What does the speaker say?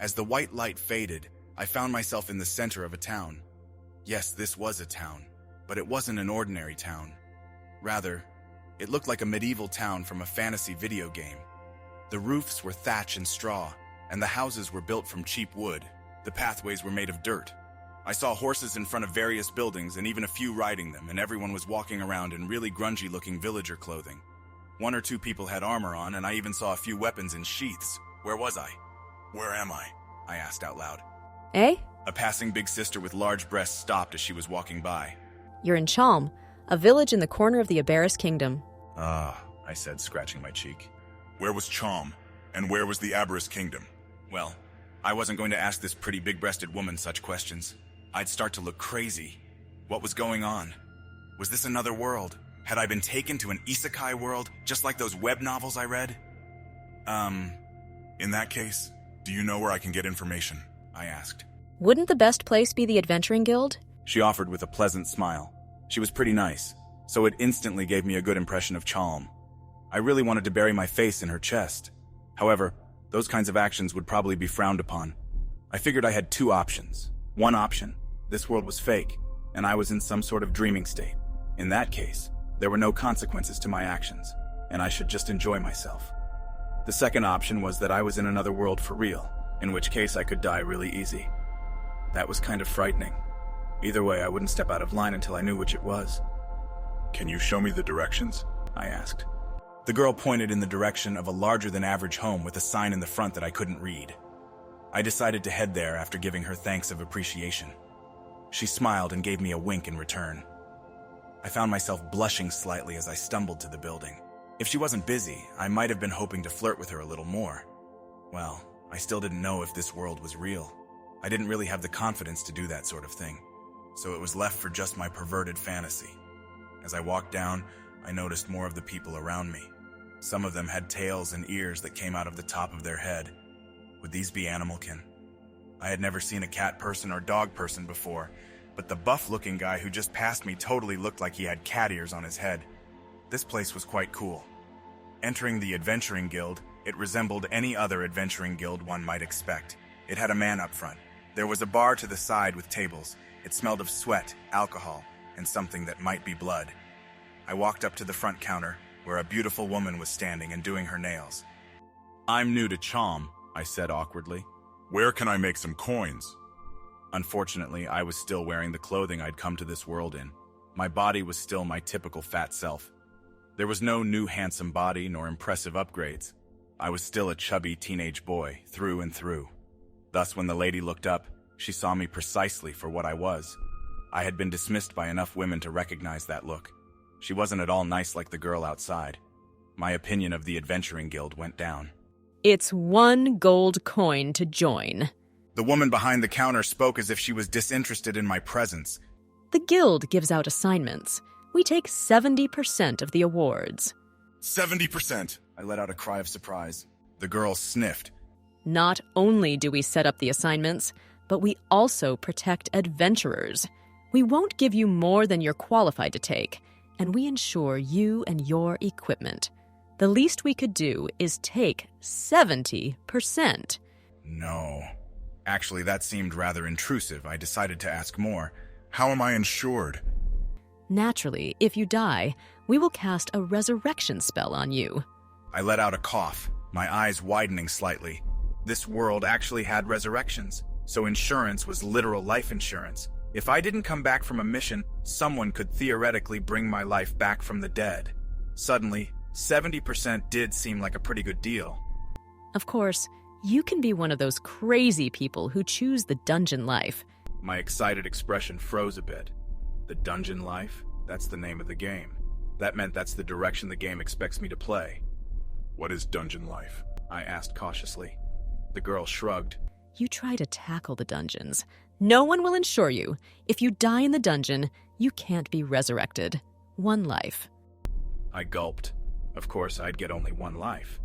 As the white light faded, I found myself in the center of a town. Yes, this was a town, but it wasn't an ordinary town. Rather, it looked like a medieval town from a fantasy video game. The roofs were thatch and straw, and the houses were built from cheap wood. The pathways were made of dirt. I saw horses in front of various buildings and even a few riding them, and everyone was walking around in really grungy-looking villager clothing. One or two people had armor on, and I even saw a few weapons in sheaths. Where was I? Where am I? I asked out loud. Eh? A passing big sister with large breasts stopped as she was walking by. You're in Chalm, a village in the corner of the Aberris Kingdom. Ah, I said, scratching my cheek. Where was Chalm? And where was the Aberris Kingdom? Well, I wasn't going to ask this pretty big-breasted woman such questions. I'd start to look crazy. What was going on? Was this another world? Had I been taken to an Isekai world, just like those web novels I read? In that case, do you know where I can get information? I asked. Wouldn't the best place be the Adventuring Guild? She offered with a pleasant smile. She was pretty nice, so it instantly gave me a good impression of Chalm. I really wanted to bury my face in her chest. However, those kinds of actions would probably be frowned upon. I figured I had two options. One option, this world was fake, and I was in some sort of dreaming state. In that case, there were no consequences to my actions, and I should just enjoy myself. The second option was that I was in another world for real, in which case I could die really easy. That was kind of frightening. Either way, I wouldn't step out of line until I knew which it was. Can you show me the directions? I asked. The girl pointed in the direction of a larger-than-average home with a sign in the front that I couldn't read. I decided to head there after giving her thanks of appreciation. She smiled and gave me a wink in return. I found myself blushing slightly as I stumbled to the building. If she wasn't busy, I might have been hoping to flirt with her a little more. Well, I still didn't know if this world was real. I didn't really have the confidence to do that sort of thing, so it was left for just my perverted fantasy. As I walked down, I noticed more of the people around me. Some of them had tails and ears that came out of the top of their head. Would these be animalkin? I had never seen a cat person or dog person before, but the buff-looking guy who just passed me totally looked like he had cat ears on his head. This place was quite cool. Entering the Adventuring Guild, it resembled any other Adventuring Guild one might expect. It had a man up front. There was a bar to the side with tables. It smelled of sweat, alcohol, and something that might be blood. I walked up to the front counter, where a beautiful woman was standing and doing her nails. I'm new to Chalm, I said awkwardly. Where can I make some coins? Unfortunately, I was still wearing the clothing I'd come to this world in. My body was still my typical fat self. There was no new handsome body nor impressive upgrades. I was still a chubby teenage boy, through and through. Thus, when the lady looked up, she saw me precisely for what I was. I had been dismissed by enough women to recognize that look. She wasn't at all nice like the girl outside. My opinion of the Adventuring Guild went down. It's 1 gold coin to join. The woman behind the counter spoke as if she was disinterested in my presence. The guild gives out assignments. We take 70% of the awards. 70%! I let out a cry of surprise. The girl sniffed. Not only do we set up the assignments, but we also protect adventurers. We won't give you more than you're qualified to take, and we ensure you and your equipment. The least we could do is take 70%. No. Actually, that seemed rather intrusive. I decided to ask more. How am I insured? Naturally, if you die, we will cast a resurrection spell on you. I let out a cough, my eyes widening slightly. This world actually had resurrections, so insurance was literal life insurance. If I didn't come back from a mission, someone could theoretically bring my life back from the dead. Suddenly, 70% did seem like a pretty good deal. Of course, you can be one of those crazy people who choose the dungeon life. My excited expression froze a bit. The dungeon life? That's the name of the game. That meant that's the direction the game expects me to play. What is dungeon life? I asked cautiously. The girl shrugged. You try to tackle the dungeons. No one will insure you. If you die in the dungeon, you can't be resurrected. 1 life. I gulped. Of course, I'd get only 1 life.